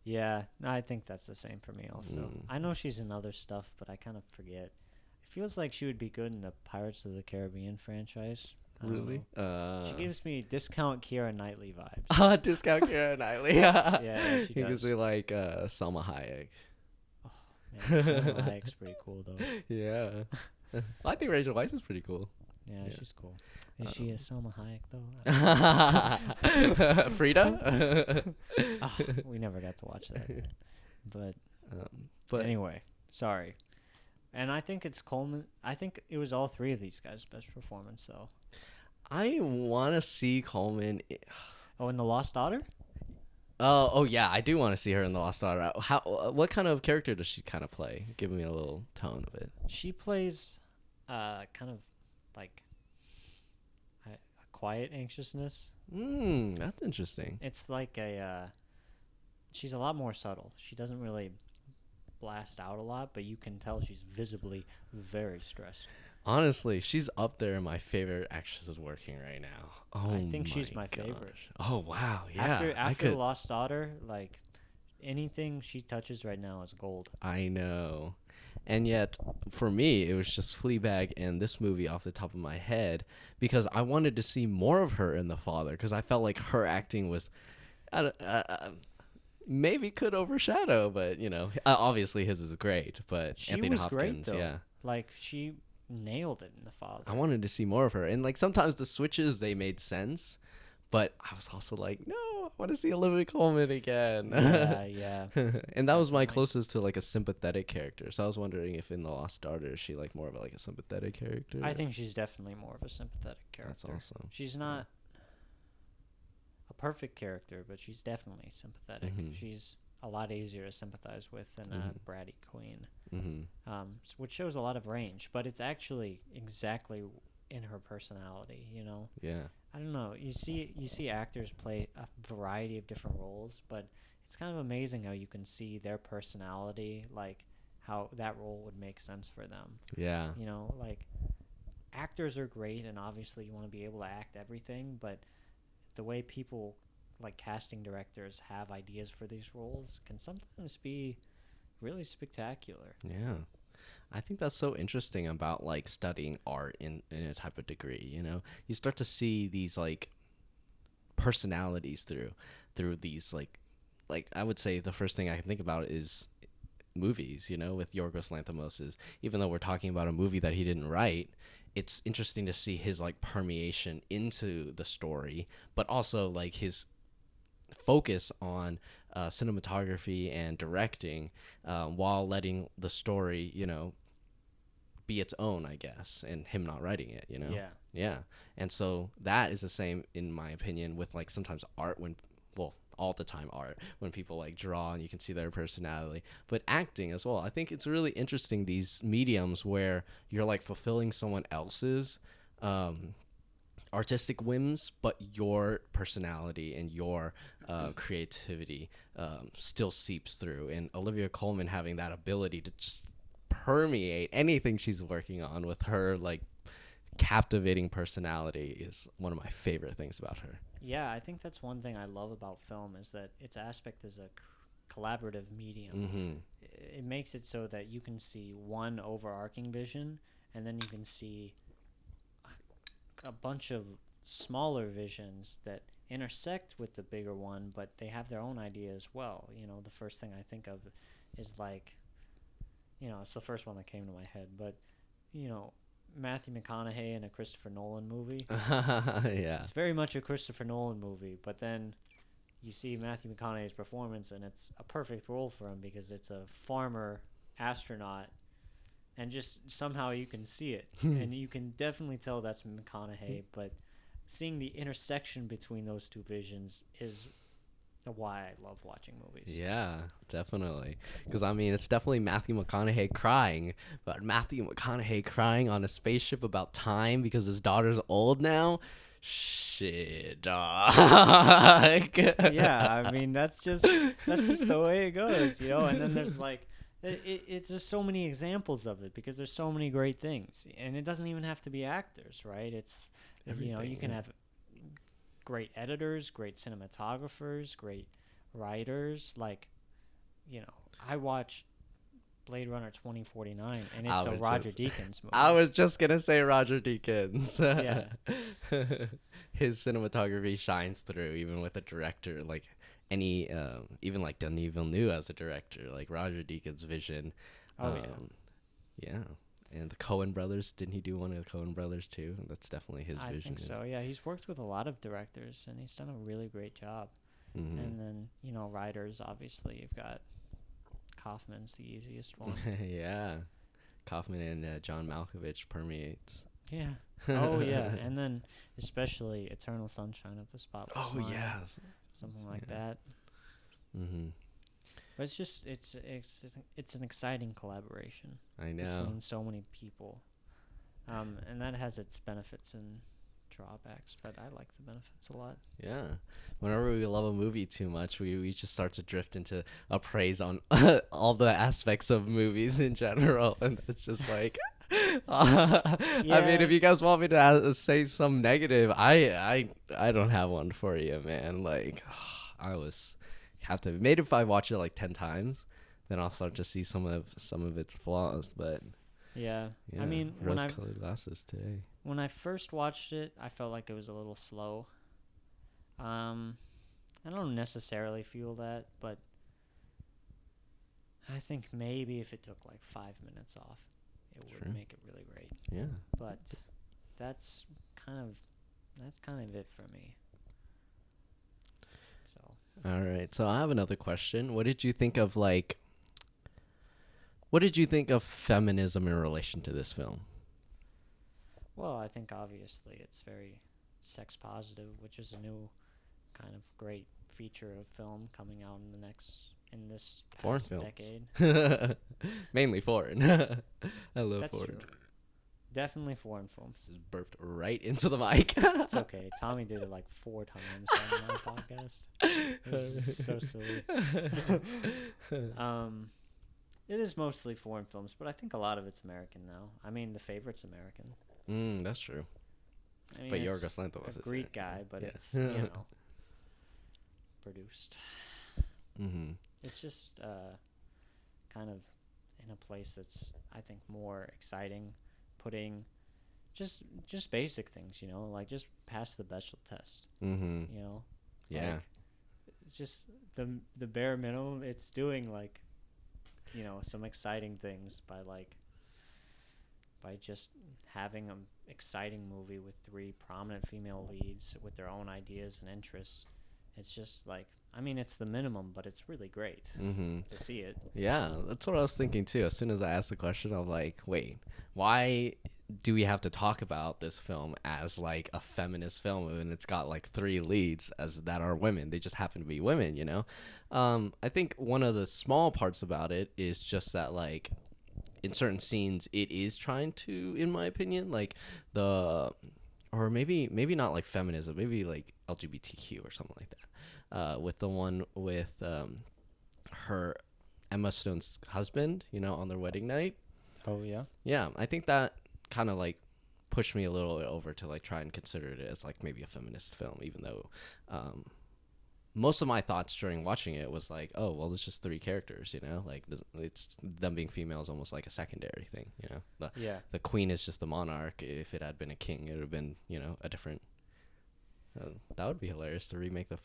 Yeah, I think that's the same for me also. I know she's in other stuff, but I kind of forget. It feels like she would be good in the Pirates of the Caribbean franchise. Really? She gives me discount Keira Knightley vibes. Discount Keira Knightley. Yeah, she gives me like Salma Hayek. Oh, man, Salma Hayek's pretty cool though. Yeah. I think Rachel Weisz is pretty cool. Yeah, she's cool. Is she a Salma Hayek though? Frida? We never got to watch that. But anyway, sorry. And I think it's Coleman. I think it was all three of these guys' best performance, though. I want to see Coleman. In The Lost Daughter? Oh yeah, I do want to see her in The Lost Daughter. What kind of character does she kind of play? Give me a little tone of it. She plays kind of like a quiet anxiousness. That's interesting. It's like she's a lot more subtle. She doesn't really blast out a lot, but you can tell she's visibly very stressed. Honestly, she's up there in my favorite actresses working right now. Oh, I think she's my favorite. Oh wow, yeah. After The Lost Daughter, like anything she touches right now is gold. I know. And yet, for me, it was just Fleabag and this movie off the top of my head because I wanted to see more of her in The Father because I felt like her acting was maybe could overshadow, but, you know, obviously his is great. But she Anthony was Hopkins, great, though. yeah. Like, she nailed it in The Father. I wanted to see more of her, and like sometimes the switches they made sense, but I was also like, no, I want to see Olivia Coleman again. Yeah. And that was my closest to like a sympathetic character. So I was wondering if in The Lost Daughter is she like more of like a sympathetic character. I think she's definitely more of a sympathetic character. That's awesome. She's not a perfect character, but she's definitely sympathetic. She's a lot easier to sympathize with than a bratty queen, which shows a lot of range, but it's actually exactly in her personality, you know? Yeah. I don't know. You see actors play a variety of different roles, but it's kind of amazing how you can see their personality, like how that role would make sense for them. Yeah. You know, like actors are great, and obviously you want to be able to act everything, but the way people like casting directors have ideas for these roles can sometimes be really spectacular. Yeah. I think that's so interesting about like studying art in a type of degree, you know. You start to see these like personalities through these like I would say the first thing I can think about is movies, you know, with Yorgos Lanthimos. Even though we're talking about a movie that he didn't write, it's interesting to see his like permeation into the story, but also like his focus on cinematography and directing, while letting the story, you know, be its own, I guess, and him not writing it, you know? Yeah. And so that is the same, in my opinion, with like sometimes art all the time art, when people like draw and you can see their personality, but acting as well. I think it's really interesting, these mediums where you're like fulfilling someone else's artistic whims, but your personality and your creativity still seeps through. And Olivia Coleman having that ability to just permeate anything she's working on with her like captivating personality is one of my favorite things about her. Yeah, I think that's one thing I love about film, is that its aspect is a collaborative medium. It makes it so that you can see one overarching vision, and then you can see a bunch of smaller visions that intersect with the bigger one, but they have their own idea as well. You know, the first thing I think of is like, you know, it's the first one that came to my head, but, you know, Matthew McConaughey in a Christopher Nolan movie. Yeah. It's very much a Christopher Nolan movie, but then you see Matthew McConaughey's performance, and it's a perfect role for him because it's a farmer astronaut, and just somehow you can see it. And you can definitely tell that's McConaughey, but seeing the intersection between those two visions is why I love watching movies. Yeah, definitely. Because, I mean, it's definitely Matthew McConaughey crying, but Matthew McConaughey crying on a spaceship about time because his daughter's old now? Shit, dog. Yeah, I mean, that's just the way it goes, you know? And then there's, like, it's just so many examples of it because there's so many great things. And it doesn't even have to be actors, right? It's, everything, you know, you can have great editors, great cinematographers, great writers. Like, you know, I watched Blade Runner 2049, and it's a Roger Deakins movie. I was just going to say Roger Deakins. Yeah. His cinematography shines through, even with a director, like any, even like Denis Villeneuve as a director, like Roger Deakins' vision. Yeah. And the Coen brothers, didn't he do one of the Coen brothers too? That's definitely his vision. I think so, yeah. He's worked with a lot of directors, and he's done a really great job. And then, you know, writers, obviously, you've got Kaufman's the easiest one. Yeah. Kaufman and John Malkovich permeates. Yeah. Oh, yeah. And then especially Eternal Sunshine of the Spotless Mind. Oh, yeah. Something like that. But it's just, it's an exciting collaboration. I know. Between so many people. And that has its benefits and drawbacks, but I like the benefits a lot. Yeah. Whenever we love a movie too much, we just start to drift into a praise on all the aspects of movies in general, and it's just like I mean, if you guys want me to say some negative, I don't have one for you, man. Like maybe if I watch it like 10 times, then I'll start to see some of its flaws, but yeah. I mean, rose-colored glasses today. When I first watched it, I felt like it was a little slow. I don't necessarily feel that, but I think maybe if it took like 5 minutes off, it would make it really great. Yeah. But that's kind of it for me. So. All right. So I have another question. What did you think of feminism in relation to this film? Well, I think obviously it's very sex positive, which is a new kind of great feature of film coming out in this past decade. Mainly foreign. I love That's foreign. True. Definitely foreign films. This is burped right into the mic. It's okay. Tommy did it like 4 times on my podcast. It was just so silly. It is mostly foreign films, but I think a lot of it's American now. I mean, The Favorite's American. That's true. I mean, but Yorgos Lanthimos is a Greek guy, but it's produced. Mm-hmm. It's just kind of in a place that's, I think, more exciting, putting just basic things, like just pass the Bechdel test. Mm-hmm. Yeah. Like, it's just the bare minimum. It's doing like, some exciting things by just having an exciting movie with 3 prominent female leads with their own ideas and interests. It's just like, I mean, it's the minimum, but it's really great to see it. Yeah, that's what I was thinking too. As soon as I asked the question, I'm like, wait, why do we have to talk about this film as like a feminist film and it's got like 3 leads as that are women? They just happen to be women, I think one of the small parts about it is just that, like, in certain scenes it is trying to, in my opinion, like or maybe not like feminism, maybe like LGBTQ or something like that, with the one with her Emma Stone's husband, on their wedding night. Oh yeah. Yeah, I think that kind of like pushed me a little bit over to like try and consider it as like maybe a feminist film, even though most of my thoughts during watching it was like, oh, well, it's just 3 characters, like it's them being female is almost like a secondary thing, the queen is just the monarch. If it had been a king, it would have been, a different. That would be hilarious to remake the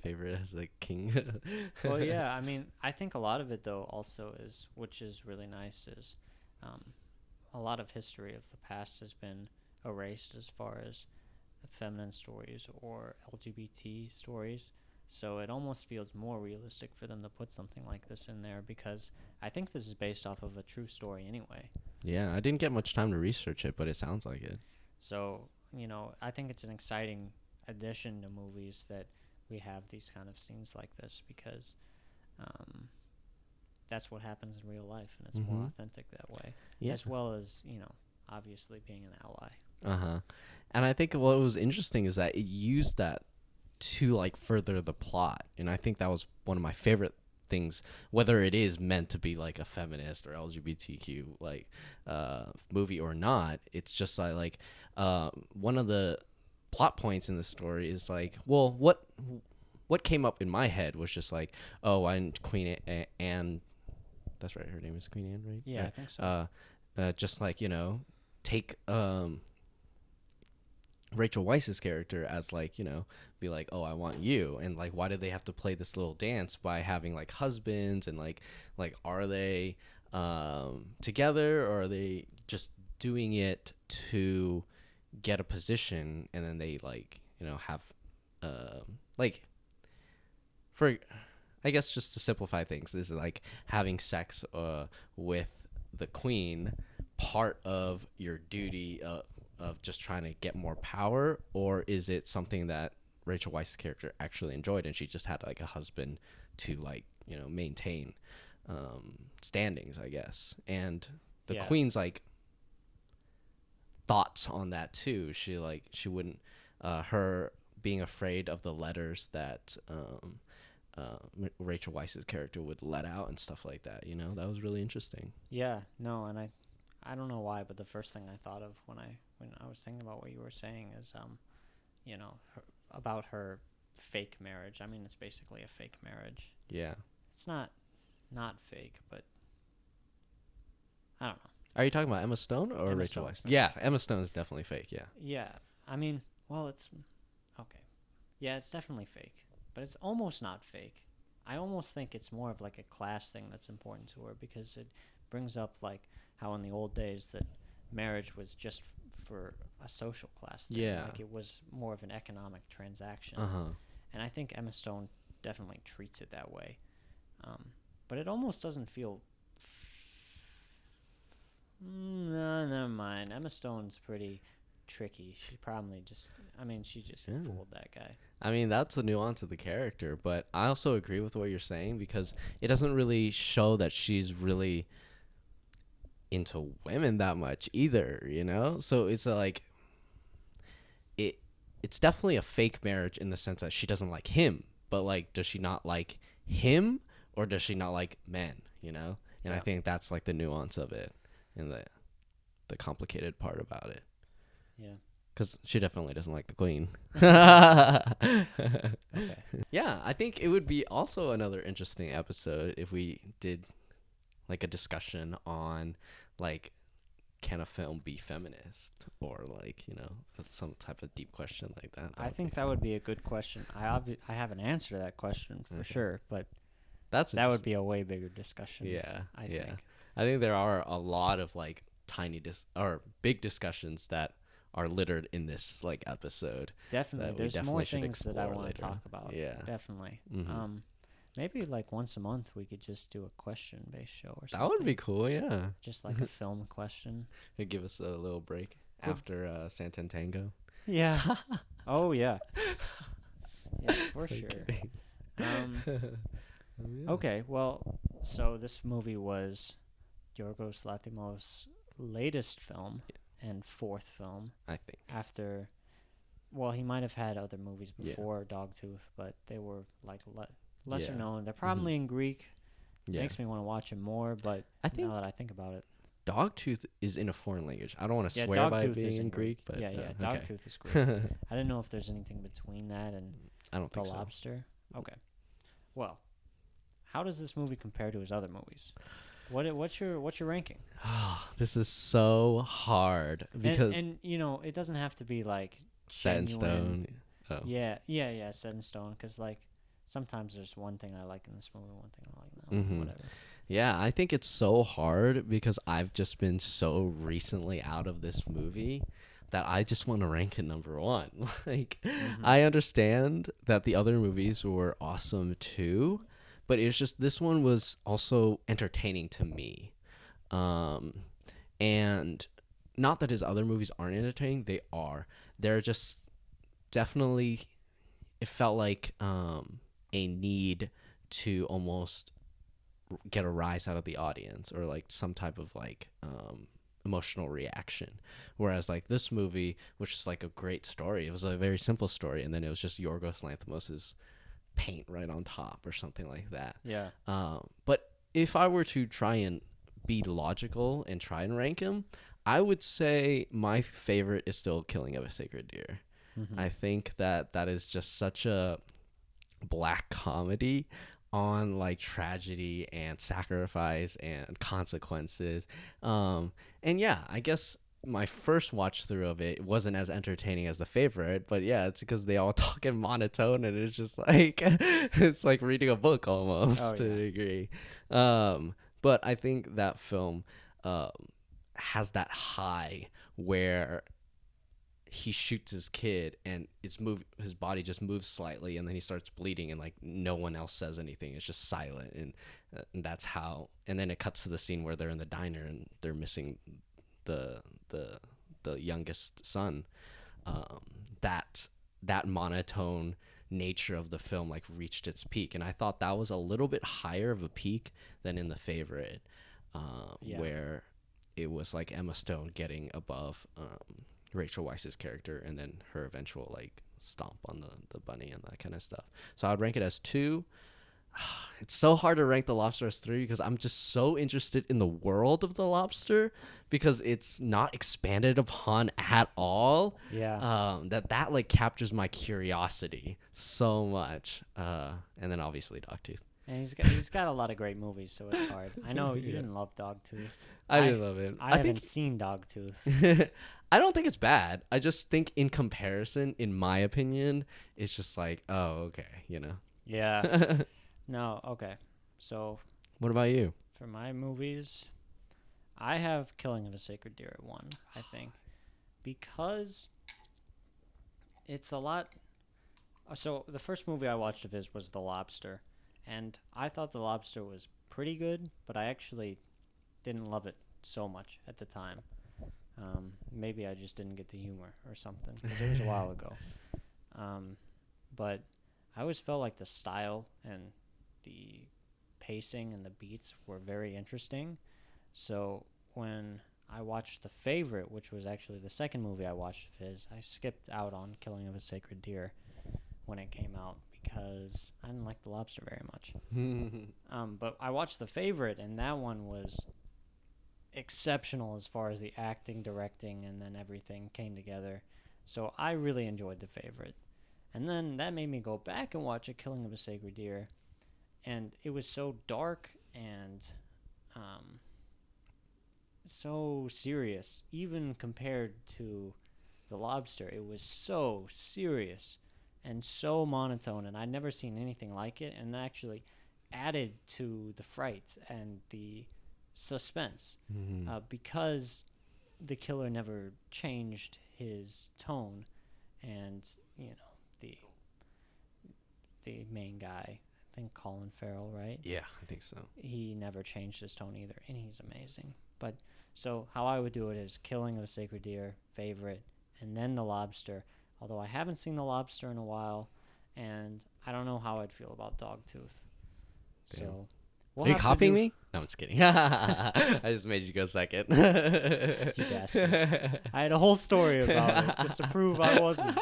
Favorite as a king. Well, yeah, I mean, I think a lot of it though also is, which is really nice, is a lot of history of the past has been erased as far as feminine stories or LGBT stories. So it almost feels more realistic for them to put something like this in there, because I think this is based off of a true story anyway. Yeah, I didn't get much time to research it, but it sounds like it. So, I think it's an exciting addition to movies that we have these kind of scenes like this, because that's what happens in real life, and it's more authentic that way, as well as, obviously being an ally. And I think what was interesting is that it used that to like further the plot, and I think that was one of my favorite things, whether it is meant to be like a feminist or LGBTQ like movie or not. It's just like one of the plot points in the story is like, well, what came up in my head was just like, oh, and Queen Anne, that's right, her name is Queen Anne, right? Yeah, I think so. Just like, take Rachel Weisz's character as like, be like, oh, I want you, and like, why do they have to play this little dance by having like husbands, and like are they together, or are they just doing it to get a position, and then they like, have like, for, I guess, just to simplify things, this is like having sex with the queen part of your duty of just trying to get more power, or is it something that Rachel Weisz's character actually enjoyed, and she just had like a husband to like, maintain standings, I guess. And the queen's like thoughts on that too, she wouldn't, her being afraid of the letters that Rachel Weisz's character would let out and stuff like that, that was really interesting. Yeah, no, and I don't know why, but the first thing I thought of when I was thinking about what you were saying is, about her fake marriage. I mean, it's basically a fake marriage. Yeah. It's not fake, but I don't know. Are you talking about Emma Stone or Emma Rachel Stone. Weisz? Yeah, Emma Stone is definitely fake, yeah. Yeah, I mean, well, it's, okay. Yeah, it's definitely fake, but it's almost not fake. I almost think it's more of like a class thing that's important to her, because it brings up like how in the old days that marriage was just for a social class thing. Yeah. Like it was more of an economic transaction. And I think Emma Stone definitely treats it that way. But it almost doesn't feel... No, never mind. Emma Stone's pretty tricky. She probably just... I mean, she just fooled that guy. I mean, that's the nuance of the character, but I also agree with what you're saying because it doesn't really show that she's really into women that much either, you know? So it's like it's definitely a fake marriage in the sense that she doesn't like him, but like does she not like him or does she not like men, you know? And I think that's like the nuance of it and the complicated part about it. Yeah. Because she definitely doesn't like the queen. Okay. Yeah, I think it would be also another interesting episode if we did like a discussion on like, can a film be feminist or like, you know, some type of deep question like that. I think that would be a good question. I have an answer to that question for sure, but that would be a way bigger discussion. Yeah, I think. I think there are a lot of like tiny or big discussions that are littered in this like episode. Definitely, there's more things that I want to talk about. Yeah, definitely. Maybe like once a month we could just do a question-based show or something. That would be cool, yeah. Just like a film question. It'd give us a little break after Santan Tango. Yeah. Oh, yeah. Yeah, for sure. Okay, well, so this movie was Yorgos Lanthimos' latest film and fourth film. I think. After, well, he might have had other movies before Dogtooth, but they were like lesser known. They're probably in Greek. Makes me want to watch them more, but I think now that I think about it, Dogtooth is in a foreign language. I don't want to swear by being in Greek, but Dogtooth is Greek. I didn't know if there's anything between that and I don't think The Lobster. Okay. Well, how does this movie compare to his other movies? What's your ranking? This is so hard because and you know, it doesn't have to be like set in stone. Oh. Yeah, set in stone, because like sometimes there's one thing I like in this movie, one thing I like in that one, whatever. Yeah, I think it's so hard because I've just been so recently out of this movie that I just want to rank it number one. Like, I understand that the other movies were awesome too, but it's just this one was also entertaining to me. And not that his other movies aren't entertaining, they are. They're just definitely, it felt like a need to almost get a rise out of the audience or like some type of like emotional reaction, whereas like this movie, which is like a great story, it was a very simple story, and then it was just Yorgos Lanthimos's paint right on top or something like that. But if I were to try and be logical and try and rank him, I would say my favorite is still Killing of a Sacred Deer. I think that is just such a black comedy on like tragedy and sacrifice and consequences. And yeah, I guess my first watch through of it wasn't as entertaining as the favorite, but yeah, it's because they all talk in monotone and it's just like it's like reading a book almost to a degree. But I think that film has that high where he shoots his kid and his body just moves slightly and then he starts bleeding and like no one else says anything. It's just silent, and that's how. And then it cuts to the scene where they're in the diner and they're missing the youngest son. That monotone nature of the film like reached its peak, and I thought that was a little bit higher of a peak than in the favorite, where it was like Emma Stone getting above Rachel Weisz's character and then her eventual like stomp on the bunny and that kind of stuff. So I'd rank it as 2. It's so hard to rank The Lobster as 3 because I'm just so interested in the world of The Lobster because it's not expanded upon at all. That like captures my curiosity so much. And then obviously Dogtooth. And he's got a lot of great movies, so it's hard. I know you didn't love Dogtooth. I didn't love it. I haven't seen Dogtooth. I don't think it's bad. I just think in comparison, in my opinion, it's just like, oh, okay, you know? Yeah. No, okay. So. What about you? For my movies, I have Killing of a Sacred Deer at 1, I think, because it's a lot. So the first movie I watched of his was The Lobster, and I thought The Lobster was pretty good, but I actually didn't love it so much at the time. Maybe I just didn't get the humor or something, because it was a while ago. But I always felt like the style and the pacing and the beats were very interesting. So when I watched The Favorite, which was actually the second movie I watched of his, I skipped out on Killing of a Sacred Deer when it came out because I didn't like The Lobster very much. But I watched The Favorite, and that one was exceptional as far as the acting, directing, and then everything came together. So I really enjoyed The Favorite. And then that made me go back and watch A Killing of a Sacred Deer, and it was so dark and so serious. Even compared to The Lobster, it was so serious and so monotone, and I'd never seen anything like it, and actually added to the fright and the suspense because the killer never changed his tone, and the main guy, I think Colin Farrell, right? Yeah, I think so. He never changed his tone either, and he's amazing. But so how I would do it is Killing of a Sacred Deer, Favorite, and then The Lobster. Although I haven't seen The Lobster in a while, and I don't know how I'd feel about Dogtooth. Damn. So, are you copying me? No, I'm just kidding. I just made you go second. You bastard. I had a whole story about it just to prove I wasn't.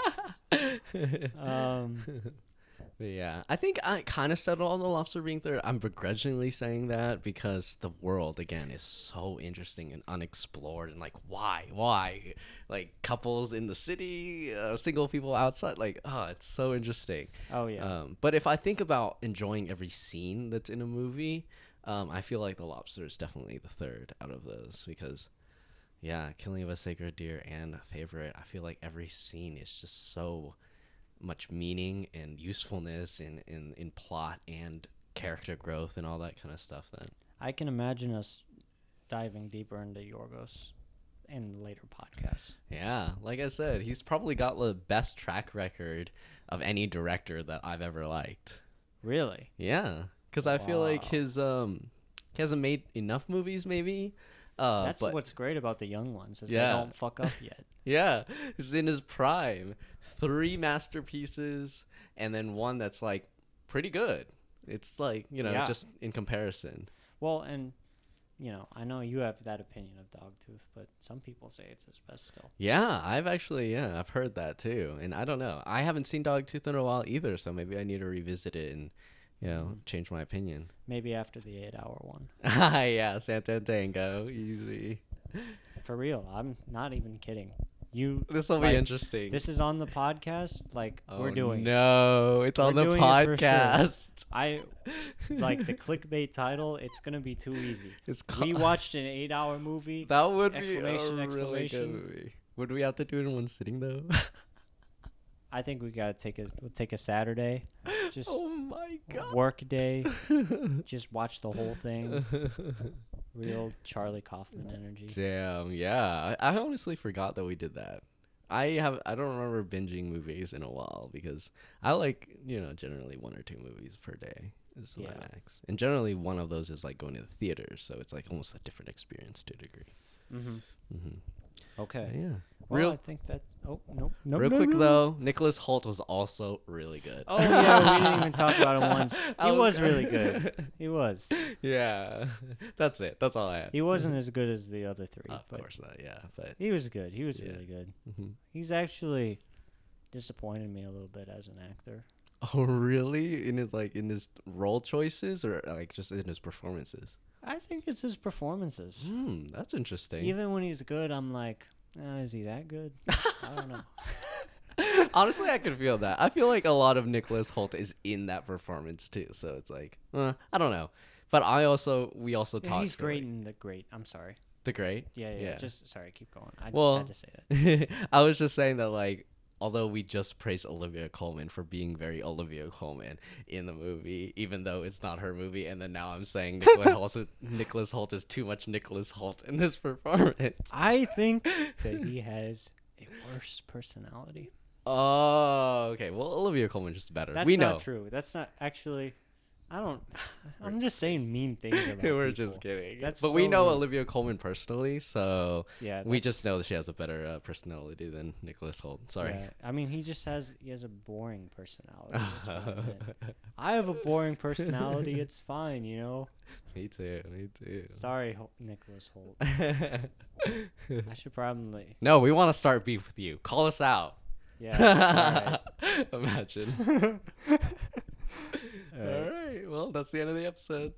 Yeah, I think I kind of settled on The Lobster being third. I'm begrudgingly saying that because the world, again, is so interesting and unexplored. And, like, why? Like, couples in the city, single people outside. Like, it's so interesting. Oh, yeah. But if I think about enjoying every scene that's in a movie, I feel like The Lobster is definitely the third out of those because, yeah, Killing of a Sacred Deer and Favorite, I feel like every scene is just so much meaning and usefulness in plot and character growth and all that kind of stuff. Then I can imagine us diving deeper into Yorgos in later podcasts. Yeah, like I said, he's probably got the best track record of any director that I've ever liked. Really? Yeah, because I feel like his he hasn't made enough movies maybe. That's what's great about the young ones is they don't fuck up yet. Yeah, he's in his prime. 3 masterpieces and then one that's like pretty good. It's like, just in comparison. Well, and I know you have that opinion of Dogtooth, but some people say it's his best still. Yeah, I've heard that too. And I don't know. I haven't seen Dogtooth in a while either, so maybe I need to revisit it and change my opinion. Maybe after the 8-hour one. Yeah, Santa and Tango, easy. For real, I'm not even kidding. This will be interesting. This is on the podcast. We're doing. No, it's on the podcast. I like the clickbait title. It's gonna be too easy. We watched an 8-hour movie. That would be a really good movie. Would we have to do it in one sitting though? I think we gotta take a Saturday. Just oh my god. Work day. Just watch the whole thing. Real Charlie Kaufman energy. Damn, yeah. I honestly forgot that we did that. I don't remember binging movies in a while because I like, generally 1 or 2 movies per day is my max. And generally one of those is like going to the theater, so it's like almost a different experience to a degree. Okay. Yeah. Well, I think that. Oh no. Real quick though, Nicholas Hoult was also really good. Oh yeah, we didn't even talk about him once. He was really good. He was. Yeah, that's it. That's all I have. He wasn't as good as the other 3. Of course not. Yeah, but he was good. He was really good. He's actually disappointed me a little bit as an actor. Oh really? In his role choices or like just in his performances? I think it's his performances. That's interesting. Even when he's good, I'm like, is he that good? I don't know. Honestly, I can feel that. I feel like a lot of Nicholas Hoult is in that performance too. So it's like, I don't know. But we also talked. He's great in The Great. I'm sorry. The Great? Yeah. Just sorry, keep going. I just had to say that. I was just saying that although we just praised Olivia Coleman for being very Olivia Coleman in the movie, even though it's not her movie, and then now I'm saying Nicholas Hoult is too much Nicholas Hoult in this performance. I think that he has a worse personality. Oh, okay. Well, Olivia Coleman's just better. That's not true. That's not actually. I'm just saying mean things about We're people. just kidding. But we know Olivia Coleman personally, so yeah, we just know that she has a better personality than Nicholas Hoult. Sorry. Yeah, I mean, he has a boring personality. I have a boring personality. It's fine, you know. Me too. Sorry, Nicholas Hoult. I should probably. No, we want to start beef with you. Call us out. Yeah. Right. Imagine. All right. Well, that's the end of the episode.